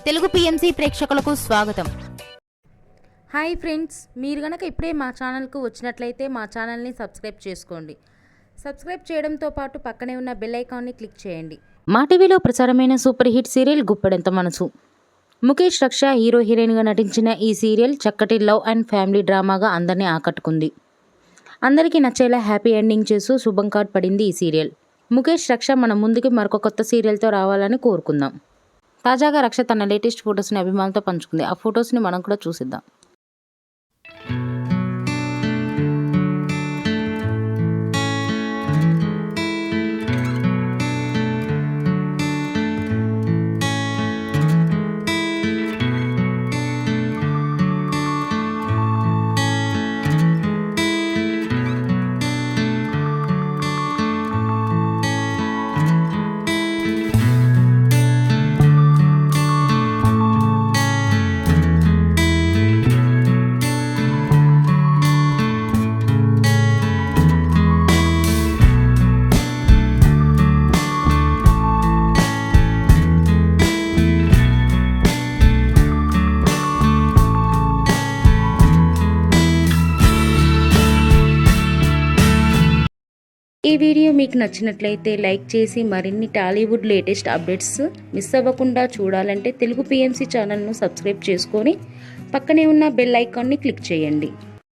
Telugu PMC ప్రేక్షకులకు స్వాగతం. Hi friends, మీరు గనక ఇప్పుడే మా ఛానల్కు వచ్చినట్లయితే మా ఛానల్ని సబ్స్క్రైబ్ చేసుకోండి. సబ్స్క్రైబ్ చేయడంతో పాటు పక్కనే ఉన్న బెల్ ఐకాన్ని క్లిక్ చేయండి. మా టీవీలో ప్రసారమైన సూపర్ హిట్ సీరియల్ గుప్పెడంత మనసు. ముఖేష్ రక్ష హీరో హీరోయిన్గా నటించిన ఈ సీరియల్ చక్కటి లవ్ అండ్ ఫ్యామిలీ డ్రామాగా అందరినీ ఆకట్టుకుంది. అందరికీ నచ్చేలా హ్యాపీ ఎండింగ్ చేస్తూ శుభం కార్డ్ పడింది ఈ సీరియల్. ముఖేష్ రక్ష మన ముందుకి మరొక కొత్త సీరియల్తో రావాలని కోరుకుందాం. తాజాగా రక్ష తన లేటెస్ట్ ఫొటోస్ని అభిమానులతో పంచుకుంది. ఆ ఫొటోస్ని మనం కూడా చూసిద్దాం. ఈ వీడియో మీకు నచ్చినట్లయితే లైక్ చేసి మరిన్ని టాలీవుడ్ లేటెస్ట్ అప్డేట్స్ మిస్ అవ్వకుండా చూడాలంటే తెలుగు పిఎంసి ఛానల్ను సబ్స్క్రైబ్ చేసుకొని పక్కనే ఉన్న బెల్ ఐకాన్ని క్లిక్ చేయండి.